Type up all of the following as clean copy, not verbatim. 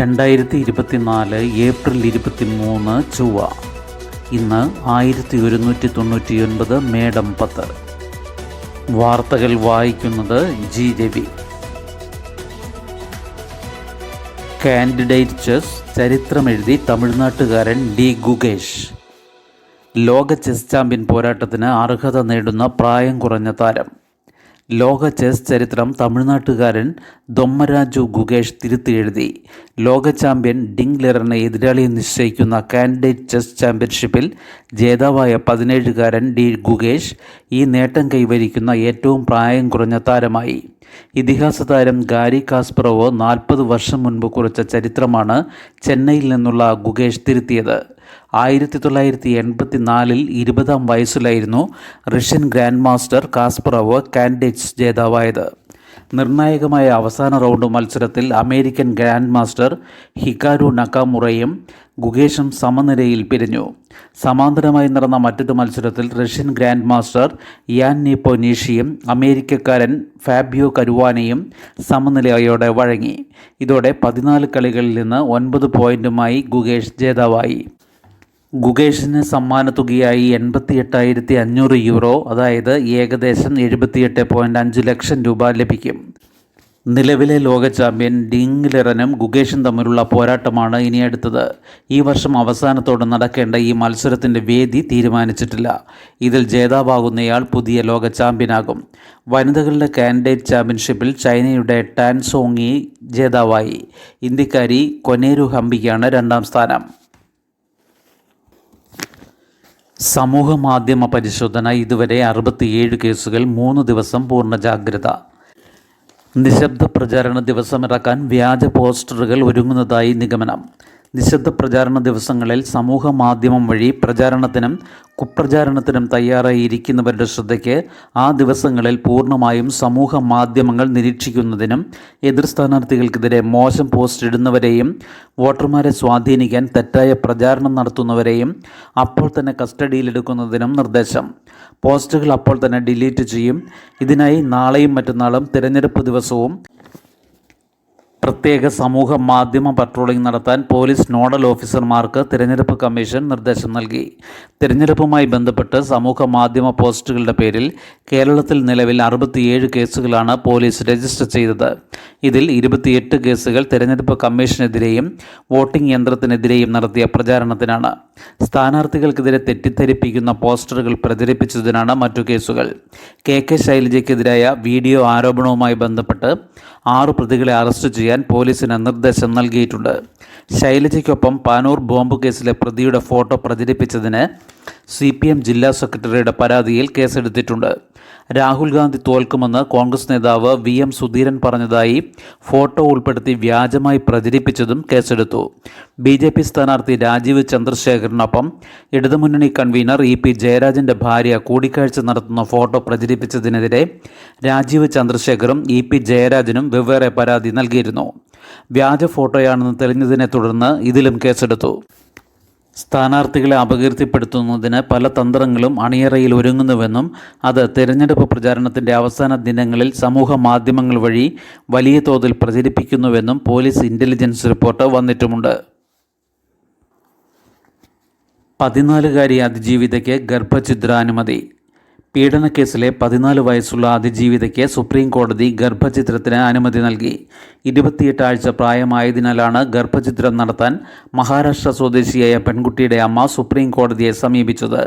2024 April 23 ചൊവ്വ. ഇന്ന് 1199 മേടം 10. വാർത്തകൾ വായിക്കുന്നത് ജി രവി. കാൻഡിഡേറ്റ് ചെസ് ചരിത്രമെഴുതി തമിഴ്നാട്ടുകാരൻ ഡി ഗുഗേഷ്. ലോക ചെസ് ചാമ്പ്യൻ പോരാട്ടത്തിന് അർഹത നേടുന്ന പ്രായം കുറഞ്ഞ താരം. ലോക ചെസ് ചരിത്രം തമിഴ്നാട്ടുകാരൻ ദൊമ്മരാജു ഗുഗേഷ് തിരുത്തിയെഴുതി. ലോക ചാമ്പ്യൻ ഡിങ് ലെറനെ എതിരാളിയെ നിശ്ചയിക്കുന്ന കാൻഡിഡേറ്റ് ചെസ് ചാമ്പ്യൻഷിപ്പിൽ ജേതാവായ 17-കാരൻ ഡി ഗുഗേഷ് ഈ നേട്ടം കൈവരിക്കുന്ന ഏറ്റവും പ്രായം കുറഞ്ഞ താരമായി. ഇതിഹാസ താരം ഗാരി കാസ്പറോവ് 40 വർഷം മുൻപ് കുറിച്ച ചരിത്രമാണ് ചെന്നൈയിൽ നിന്നുള്ള ഗുഗേഷ് തിരുത്തിയത്. 1984 20-ാം വയസ്സിലായിരുന്നു Russian grand master Kasparov candidates ജേതാവായത്. നിർണായകമായ അവസാന റൗണ്ട് മത്സരത്തിൽ അമേരിക്കൻ ഗ്രാൻഡ് മാസ്റ്റർ ഹികാരു നക്കാമുറയും ഗുഗേഷും സമനിലയിൽ പിരിഞ്ഞു. സമാന്തരമായി നടന്ന മറ്റൊരു മത്സരത്തിൽ റഷ്യൻ ഗ്രാൻഡ് മാസ്റ്റർ യാൻ നീപ്പോനീഷിയും അമേരിക്കക്കാരൻ ഫാബിയോ കരുവാനയും സമനിലയോടെ വഴങ്ങി. ഇതോടെ 14 കളികളിൽ നിന്ന് 9 പോയിന്റുമായി ഗുഗേഷ് ജേതാവായി. ഗുഗേഷിന് സമ്മാനത്തുകയായി 88,500 യൂറോ, അതായത് ഏകദേശം 78.5 ലക്ഷം രൂപ ലഭിക്കും. നിലവിലെ ലോക ചാമ്പ്യൻ ഡിങ് ലെറനും ഗുഗേഷും തമ്മിലുള്ള പോരാട്ടമാണ് ഇനി അടുത്തത്. ഈ വർഷം അവസാനത്തോടെ നടക്കേണ്ട ഈ മത്സരത്തിൻ്റെ വേദി തീരുമാനിച്ചിട്ടില്ല. ഇതിൽ ജേതാവാകുന്നയാൾ പുതിയ ലോക ചാമ്പ്യനാകും. വനിതകളുടെ കാൻഡിഡേറ്റ് ചാമ്പ്യൻഷിപ്പിൽ ചൈനയുടെ ടാൻ സോങ്ങി ജേതാവായി. ഇന്ത്യക്കാരി കൊനേരു ഹംപിക്കാണ് 2-ാം സ്ഥാനം. സമൂഹ മാധ്യമ പരിശോധന. ഇതുവരെ 67 കേസുകൾ. 3 ദിവസം പൂർണ്ണ ജാഗ്രത. നിശബ്ദ പ്രചാരണ ദിവസം ഇറക്കാൻ വ്യാജ പോസ്റ്ററുകൾ ഒരുങ്ങുന്നതായി നിഗമനം. നിശബ്ദ പ്രചാരണ ദിവസങ്ങളിൽ സമൂഹ മാധ്യമം വഴി പ്രചാരണത്തിനും കുപ്രചാരണത്തിനും തയ്യാറായി ഇരിക്കുന്നവരുടെ ശ്രദ്ധയ്ക്ക് ആ ദിവസങ്ങളിൽ പൂർണ്ണമായും സമൂഹ മാധ്യമങ്ങൾ നിരീക്ഷിക്കുന്നതിനും എതിർ സ്ഥാനാർത്ഥികൾക്കെതിരെ മോശം പോസ്റ്റ് ഇടുന്നവരെയും വോട്ടർമാരെ സ്വാധീനിക്കാൻ തെറ്റായ പ്രചാരണം നടത്തുന്നവരെയും അപ്പോൾ തന്നെ കസ്റ്റഡിയിലെടുക്കുന്നതിനും നിർദ്ദേശം. പോസ്റ്റുകൾ അപ്പോൾ തന്നെ ഡിലീറ്റ് ചെയ്യും. ഇതിനായി നാളെയും മറ്റന്നാളും തിരഞ്ഞെടുപ്പ് ദിവസവും പ്രത്യേക സമൂഹ മാധ്യമ പട്രോളിംഗ് നടത്താൻ പോലീസ് നോഡൽ ഓഫീസർമാർക്ക് തിരഞ്ഞെടുപ്പ് കമ്മീഷൻ നിർദ്ദേശം നൽകി. തിരഞ്ഞെടുപ്പുമായി ബന്ധപ്പെട്ട് സമൂഹ മാധ്യമ പോസ്റ്റുകളുടെ പേരിൽ കേരളത്തിൽ നിലവിൽ 67 കേസുകളാണ് പോലീസ് രജിസ്റ്റർ ചെയ്തത്. ഇതിൽ 28 കേസുകൾ തിരഞ്ഞെടുപ്പ് കമ്മീഷനെതിരെയും വോട്ടിംഗ് യന്ത്രത്തിനെതിരെയും നടത്തിയ പ്രചാരണത്തിനാണ്. സ്ഥാനാർത്ഥികൾക്കെതിരെ തെറ്റിദ്ധരിപ്പിക്കുന്ന പോസ്റ്ററുകൾ പ്രചരിപ്പിച്ചതിനാണ് മറ്റു കേസുകൾ. കെ ശൈലജയ്ക്കെതിരായ വീഡിയോ ആരോപണവുമായി ബന്ധപ്പെട്ട് 6 പ്രതികളെ അറസ്റ്റ് ചെയ്യാൻ പോലീസിന് നിർദ്ദേശം നൽകിയിട്ടുണ്ട്. ശൈലജയ്ക്കൊപ്പം പാനൂർ ബോംബ് കേസിലെ പ്രതിയുടെ ഫോട്ടോ പ്രചരിപ്പിച്ചതിന് CPM ജില്ലാ സെക്രട്ടറിയുടെ പരാതിയിൽ കേസെടുത്തിട്ടുണ്ട്. രാഹുൽ ഗാന്ധി തോൽക്കുമെന്ന് കോൺഗ്രസ് നേതാവ് VM സുധീരൻ പറഞ്ഞതായി ഫോട്ടോ ഉൾപ്പെടുത്തി വ്യാജമായി പ്രചരിപ്പിച്ചതും കേസെടുത്തു. BJP സ്ഥാനാർത്ഥി രാജീവ് ചന്ദ്രശേഖറിനൊപ്പം ഇടതുമുന്നണി കൺവീനർ EP ജയരാജൻ്റെ ഭാര്യ കൂടിക്കാഴ്ച നടത്തുന്ന ഫോട്ടോ പ്രചരിപ്പിച്ചതിനെതിരെ രാജീവ് ചന്ദ്രശേഖറും EP ജയരാജനും വെവ്വേറെ പരാതി നൽകിയിരുന്നു. വ്യാജ ഫോട്ടോയാണെന്ന് തെളിഞ്ഞതിനെ തുടർന്ന് ഇതിലും കേസെടുത്തു. സ്ഥാനാർത്ഥികളെ അപകീർത്തിപ്പെടുത്തുന്നതിന് പല തന്ത്രങ്ങളും അണിയറയിൽ ഒരുങ്ങുന്നുവെന്നും അത് തിരഞ്ഞെടുപ്പ് പ്രചാരണത്തിൻ്റെ അവസാന ദിനങ്ങളിൽ സമൂഹ മാധ്യമങ്ങൾ വഴി വലിയ തോതിൽ പ്രചരിപ്പിക്കുന്നുവെന്നും പോലീസ് ഇൻ്റലിജൻസ് റിപ്പോർട്ട് വന്നിട്ടുമുണ്ട്. 14-കാരി അതിജീവിതയ്ക്ക് ഗർഭഛിദ്രാനുമതി. പീഡനക്കേസിലെ 14 വയസ്സുള്ള അതിജീവിതയ്ക്ക് സുപ്രീം കോടതി ഗർഭഛിദ്രത്തിന് അനുമതി നൽകി. 28 ആഴ്ച പ്രായമായതിനാലാണ് ഗർഭഛിദ്രം നടത്താൻ മഹാരാഷ്ട്ര സ്വദേശിയായ പെൺകുട്ടിയുടെ അമ്മ സുപ്രീം കോടതിയെ സമീപിച്ചത്.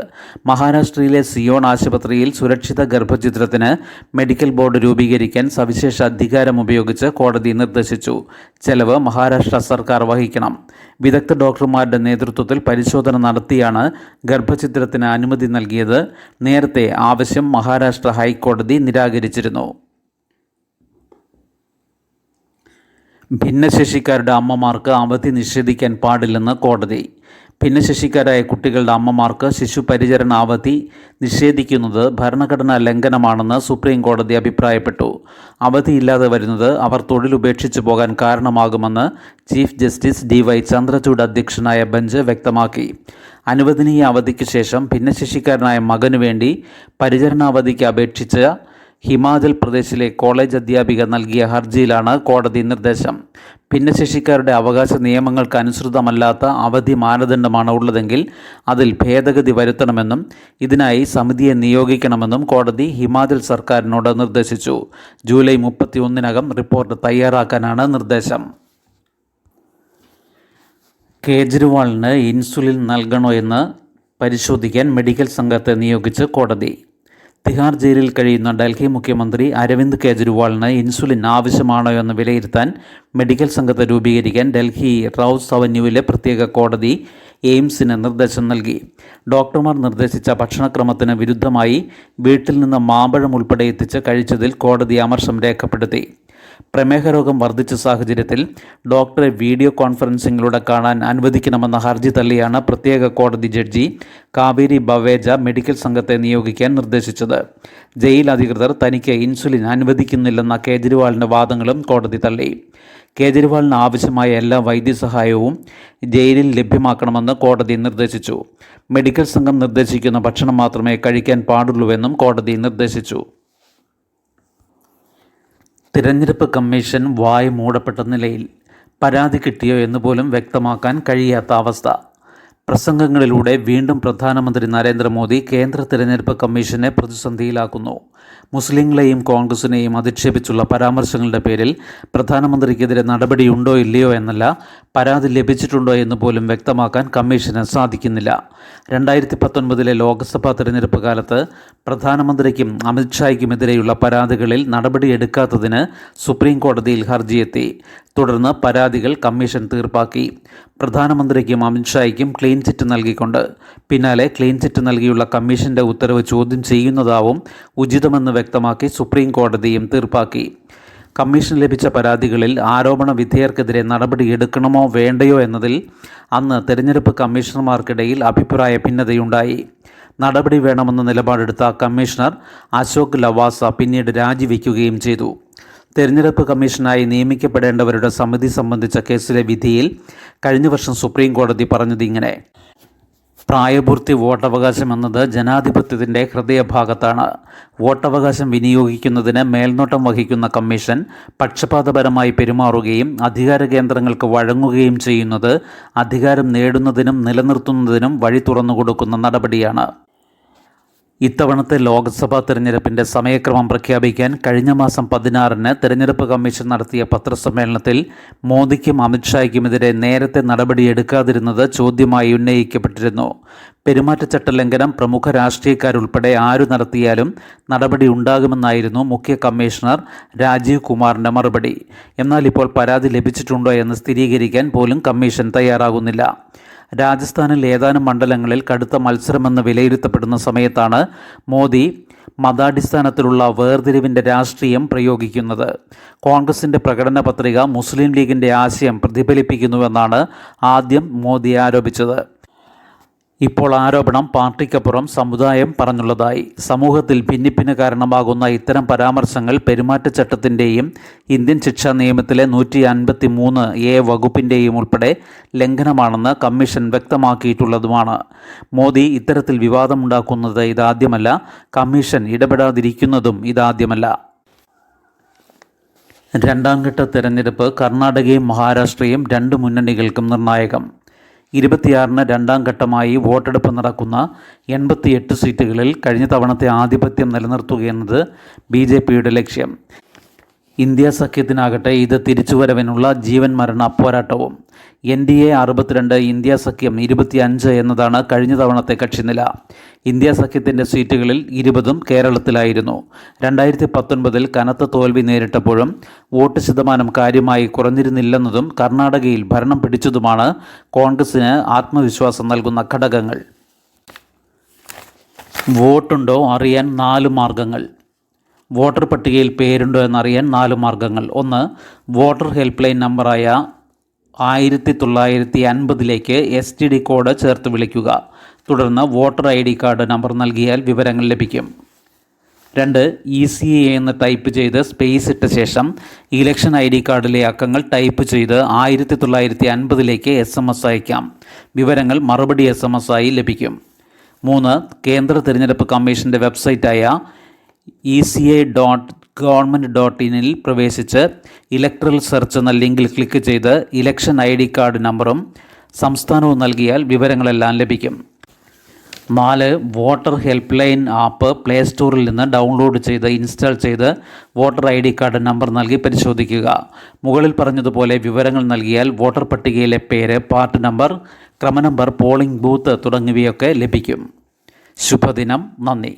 മഹാരാഷ്ട്രയിലെ സിയോൺ ആശുപത്രിയിൽ സുരക്ഷിത ഗർഭഛിദ്രത്തിന് മെഡിക്കൽ ബോർഡ് രൂപീകരിക്കാൻ സവിശേഷ അധികാരം ഉപയോഗിച്ച് കോടതി നിർദ്ദേശിച്ചു. ചെലവ് മഹാരാഷ്ട്ര സർക്കാർ വഹിക്കണം. വിദഗ്ധ ഡോക്ടർമാരുടെ നേതൃത്വത്തിൽ പരിശോധന നടത്തിയാണ് ഗർഭഛിദ്രത്തിന് അനുമതി നൽകിയത്. നേരത്തെ ആവശ്യം മഹാരാഷ്ട്ര ഹൈക്കോടതി നിരാകരിച്ചിരുന്നു. ഭിന്നശേഷിക്കാരുടെ അമ്മമാർക്ക് അവധി നിഷേധിക്കാൻ പാടില്ലെന്ന് കോടതി. ഭിന്നശേഷിക്കാരായ കുട്ടികളുടെ അമ്മമാർക്ക് ശിശുപരിചരണ അവധി നിഷേധിക്കുന്നത് ഭരണഘടനാ ലംഘനമാണെന്ന് സുപ്രീം കോടതി അഭിപ്രായപ്പെട്ടു. അവധിയില്ലാതെ വരുന്നത് അവർ തൊഴിലുപേക്ഷിച്ചു പോകാൻ കാരണമാകുമെന്ന് ചീഫ് ജസ്റ്റിസ് DY ചന്ദ്രചൂഡ് അധ്യക്ഷനായ ബെഞ്ച് വ്യക്തമാക്കി. അനുവദനീയ അവധിക്ക് ശേഷം ഭിന്നശേഷിക്കാരനായ മകനു വേണ്ടി പരിചരണാവധിക്ക് അപേക്ഷിച്ച ഹിമാചൽ പ്രദേശിലെ കോളേജ് അധ്യാപിക നൽകിയ ഹർജിയിലാണ് കോടതി നിർദ്ദേശം. ഭിന്നശേഷിക്കാരുടെ അവകാശ നിയമങ്ങൾക്ക് അനുസൃതമല്ലാത്ത അവധി മാനദണ്ഡമാണ് ഉള്ളതെങ്കിൽ അതിൽ ഭേദഗതി വരുത്തണമെന്നും ഇതിനായി സമിതിയെ നിയോഗിക്കണമെന്നും കോടതി ഹിമാചൽ സർക്കാരിനോട് നിർദ്ദേശിച്ചു. ജൂലൈ 31-നകം റിപ്പോർട്ട് തയ്യാറാക്കാനാണ് നിർദ്ദേശം. കേജ്രിവാളിന് ഇൻസുലിൻ നൽകണോ എന്ന് പരിശോധിക്കാൻ മെഡിക്കൽ സംഘത്തെ നിയോഗിച്ച് കോടതി. തിഹാർ ജയിലിൽ കഴിയുന്ന ഡൽഹി മുഖ്യമന്ത്രി അരവിന്ദ് കേജ്രിവാളിന് ഇൻസുലിൻ ആവശ്യമാണോ എന്ന് വിലയിരുത്താൻ മെഡിക്കൽ സംഘത്തെ രൂപീകരിക്കാൻ ഡൽഹി റൌസ് അവന്യൂവിലെ പ്രത്യേക കോടതി എയിംസിന് നിർദ്ദേശം നൽകി. ഡോക്ടർമാർ നിർദ്ദേശിച്ച ഭക്ഷണക്രമത്തിന് വിരുദ്ധമായി വീട്ടിൽ നിന്ന് മാമ്പഴം ഉൾപ്പെടെ എത്തിച്ച് കഴിച്ചതിൽ കോടതി അമർഷം രേഖപ്പെടുത്തി. പ്രമേഹ രോഗം വർദ്ധിച്ച സാഹചര്യത്തിൽ ഡോക്ടറെ വീഡിയോ കോൺഫറൻസിങ്ങിലൂടെ കാണാൻ അനുവദിക്കണമെന്ന ഹർജി തള്ളിയാണ് പ്രത്യേക കോടതി ജഡ്ജി കാവേരി ബവേജ മെഡിക്കൽ സംഘത്തെ നിയോഗിക്കാൻ നിർദ്ദേശിച്ചത്. ജയിൽ അധികൃതർ തനിക്ക് ഇൻസുലിൻ അനുവദിക്കുന്നില്ലെന്ന കേജ്രിവാളിൻ്റെ വാദങ്ങളും കോടതി തള്ളി. കേജ്രിവാളിന് ആവശ്യമായ എല്ലാ വൈദ്യസഹായവും ജയിലിൽ ലഭ്യമാക്കണമെന്ന് കോടതി നിർദ്ദേശിച്ചു. മെഡിക്കൽ സംഘം നിർദ്ദേശിക്കുന്ന ഭക്ഷണം മാത്രമേ കഴിക്കാൻ പാടുള്ളൂവെന്നും കോടതി നിർദ്ദേശിച്ചു. തിരഞ്ഞെടുപ്പ് കമ്മീഷൻ വായ് മൂടപ്പെട്ട നിലയിൽ. പരാതി കിട്ടിയോ എന്ന് പോലും വ്യക്തമാക്കാൻ കഴിയാത്ത അവസ്ഥ. പ്രസംഗങ്ങളിലൂടെ വീണ്ടും പ്രധാനമന്ത്രി നരേന്ദ്രമോദി കേന്ദ്ര തിരഞ്ഞെടുപ്പ് കമ്മീഷനെ പ്രതിസന്ധിയിലാക്കുന്നു. മുസ്ലിങ്ങളെയും കോൺഗ്രസിനെയും അധിക്ഷേപിച്ചുള്ള പരാമർശങ്ങളുടെ പേരിൽ പ്രധാനമന്ത്രിക്കെതിരെ നടപടിയുണ്ടോ ഇല്ലയോ എന്നല്ല, പരാതി ലഭിച്ചിട്ടുണ്ടോ എന്ന് പോലും വ്യക്തമാക്കാൻ കമ്മീഷന് സാധിക്കുന്നില്ല. 2019 ലോക്സഭാ തിരഞ്ഞെടുപ്പ് കാലത്ത് പ്രധാനമന്ത്രിക്കും അമിത്ഷായ്ക്കുമെതിരെയുള്ള പരാതികളിൽ നടപടിയെടുക്കാത്തതിന് സുപ്രീം കോടതിയിൽ ഹർജിയെത്തി. തുടർന്ന് പരാതികൾ കമ്മീഷൻ തീർപ്പാക്കി. പ്രധാനമന്ത്രിക്കും അമിത്ഷായ്ക്കും ക്ലീൻ ചിറ്റ് നൽകിക്കൊണ്ട്. പിന്നാലെ ക്ലീൻ ചിറ്റ് നൽകിയുള്ള കമ്മീഷൻ്റെ ഉത്തരവ് ചോദ്യം ചെയ്യുന്നതാവും ഉചിതമെന്ന് വ്യക്തമാക്കി സുപ്രീം കോടതിയും തീർപ്പാക്കി. കമ്മീഷൻ ലഭിച്ച പരാതികളിൽ ആരോപണ വിധേയർക്കെതിരെ നടപടിയെടുക്കണമോ വേണ്ടയോ എന്നതിൽ അന്ന് തെരഞ്ഞെടുപ്പ് കമ്മീഷണർമാർക്കിടയിൽ അഭിപ്രായ ഭിന്നതയുണ്ടായി. നടപടി വേണമെന്ന നിലപാടെടുത്ത കമ്മീഷണർ അശോക് ലവാസ പിന്നീട് രാജിവെക്കുകയും ചെയ്തു. തെരഞ്ഞെടുപ്പ് കമ്മീഷനായി നിയമിക്കപ്പെടേണ്ടവരുടെ സമിതി സംബന്ധിച്ച കേസിലെ വിധിയിൽ കഴിഞ്ഞ വർഷം സുപ്രീം കോടതി പറഞ്ഞത് ഇങ്ങനെ: പ്രായപൂർത്തി വോട്ടവകാശം എന്നത് ജനാധിപത്യത്തിൻ്റെ ഹൃദയഭാഗത്താണ്. വോട്ടവകാശം വിനിയോഗിക്കുന്നതിന് മേൽനോട്ടം വഹിക്കുന്ന കമ്മീഷൻ പക്ഷപാതപരമായി പെരുമാറുകയും അധികാര കേന്ദ്രങ്ങൾക്ക് വഴങ്ങുകയും ചെയ്യുന്നത് അധികാരം നേടുന്നതിനും നിലനിർത്തുന്നതിനും വഴി തുറന്നുകൊടുക്കുന്ന നടപടിയാണ്. ഇത്തവണത്തെ ലോക്സഭാ തെരഞ്ഞെടുപ്പിൻ്റെ സമയക്രമം പ്രഖ്യാപിക്കാൻ കഴിഞ്ഞ മാസം 16-ന് തെരഞ്ഞെടുപ്പ് കമ്മീഷൻ നടത്തിയ പത്രസമ്മേളനത്തിൽ മോദിക്കും അമിത്ഷായ്ക്കുമെതിരെ നേരത്തെ നടപടിയെടുക്കാതിരുന്നത് ചോദ്യമായി ഉന്നയിക്കപ്പെട്ടിരുന്നു. പെരുമാറ്റച്ചട്ട ലംഘനം പ്രമുഖ രാഷ്ട്രീയക്കാരുൾപ്പെടെ ആരു നടത്തിയാലും നടപടി ഉണ്ടാകുമെന്നായിരുന്നു മുഖ്യ കമ്മീഷണർ രാജീവ് കുമാറിൻ്റെ മറുപടി. എന്നാൽ ഇപ്പോൾ പരാതി ലഭിച്ചിട്ടുണ്ടോ എന്ന് സ്ഥിരീകരിക്കാൻ പോലും കമ്മീഷൻ തയ്യാറാകുന്നില്ല. രാജസ്ഥാനിൽ ഏതാനും മണ്ഡലങ്ങളിൽ കടുത്ത മത്സരമെന്ന് വിലയിരുത്തപ്പെടുന്ന സമയത്താണ് മോദി മതാടിസ്ഥാനത്തിലുള്ള വേർതിരിവിൻ്റെ രാഷ്ട്രീയം പ്രയോഗിക്കുന്നത്. കോൺഗ്രസിൻ്റെ പ്രകടന പത്രിക മുസ്ലിം ലീഗിൻ്റെ ആശയം പ്രതിഫലിപ്പിക്കുന്നുവെന്നാണ് ആദ്യം മോദി ആരോപിച്ചത്. ഇപ്പോൾ ആരോപണം പാർട്ടിക്കപ്പുറം സമുദായം പറഞ്ഞുള്ളതായി. സമൂഹത്തിൽ ഭിന്നിപ്പിന് കാരണമാകുന്ന ഇത്തരം പരാമർശങ്ങൾ പെരുമാറ്റച്ചട്ടത്തിൻ്റെയും ഇന്ത്യൻ ശിക്ഷാ നിയമത്തിലെ 153A വകുപ്പിൻ്റെയും ഉൾപ്പെടെ ലംഘനമാണെന്ന് കമ്മീഷൻ വ്യക്തമാക്കിയിട്ടുള്ളതുമാണ്. മോദി ഇത്തരത്തിൽ വിവാദമുണ്ടാക്കുന്നത് ഇതാദ്യമല്ല. കമ്മീഷൻ ഇടപെടാതിരിക്കുന്നതും ഇതാദ്യമല്ല. രണ്ടാംഘട്ട തെരഞ്ഞെടുപ്പ് കർണാടകയും മഹാരാഷ്ട്രയും രണ്ട് മുന്നണികൾക്കും നിർണായകം. 26-ന് രണ്ടാം ഘട്ടമായി വോട്ടെടുപ്പ് നടക്കുന്ന 88 സീറ്റുകളിൽ കഴിഞ്ഞ തവണത്തെ ആധിപത്യം നിലനിർത്തുകയെന്നത് BJPയുടെ ലക്ഷ്യം. ഇന്ത്യ സഖ്യത്തിനാകട്ടെ ഇത് തിരിച്ചുവരവിനുള്ള ജീവൻ മരണ പോരാട്ടവും. NDA 62, ഇന്ത്യ സഖ്യം 25 എന്നതാണ് കഴിഞ്ഞ തവണത്തെ കക്ഷിനില. ഇന്ത്യ സഖ്യത്തിൻ്റെ സീറ്റുകളിൽ 20ഉം കേരളത്തിലായിരുന്നു. 2019 കനത്ത തോൽവി നേരിട്ടപ്പോഴും വോട്ട് ശതമാനം കാര്യമായി കുറഞ്ഞിരുന്നില്ലെന്നതും കർണാടകയിൽ ഭരണം പിടിച്ചതുമാണ് കോൺഗ്രസിന് ആത്മവിശ്വാസം നൽകുന്ന ഘടകങ്ങൾ. വോട്ടുണ്ടോ അറിയാൻ 4 മാർഗങ്ങൾ. വോട്ടർ പട്ടികയിൽ പേരുണ്ടോ എന്നറിയാൻ 4 മാർഗങ്ങൾ. 1. വോട്ടർ ഹെൽപ്പ് ലൈൻ നമ്പറായ 1950 STD കോഡ് ചേർത്ത് വിളിക്കുക. തുടർന്ന് വോട്ടർ ID കാർഡ് നമ്പർ നൽകിയാൽ വിവരങ്ങൾ ലഭിക്കും. 2. ECA എന്ന് ടൈപ്പ് ചെയ്ത് സ്പേസ് ഇട്ട ശേഷം ഇലക്ഷൻ ID കാർഡിലെ അക്കങ്ങൾ ടൈപ്പ് ചെയ്ത് 1950 SMS അയക്കാം. വിവരങ്ങൾ മറുപടി SMS ആയി ലഭിക്കും. 3. കേന്ദ്ര തിരഞ്ഞെടുപ്പ് കമ്മീഷൻ്റെ വെബ്സൈറ്റായ ECA.gov government.in പ്രവേശിച്ച് ഇലക്ട്രൽ സെർച്ച് എന്ന ലിങ്കിൽ ക്ലിക്ക് ചെയ്ത് ഇലക്ഷൻ ID കാർഡ് നമ്പറും സംസ്ഥാനവും നൽകിയാൽ വിവരങ്ങളെല്ലാം ലഭിക്കും. 4. Voter help line app play സ്റ്റോറിൽ നിന്ന് ഡൗൺലോഡ് ചെയ്ത് ഇൻസ്റ്റാൾ ചെയ്ത് വോട്ടർ ID കാർഡ് നമ്പർ നൽകി പരിശോധിക്കുക. മുകളിൽ പറഞ്ഞതുപോലെ വിവരങ്ങൾ നൽകിയാൽ വോട്ടർ പട്ടികയിലെ പേര്, പാർട്ട് നമ്പർ, ക്രമനമ്പർ, പോളിംഗ് ബൂത്ത് തുടങ്ങിയവയൊക്കെ ലഭിക്കും. ശുഭദിനം. നന്ദി.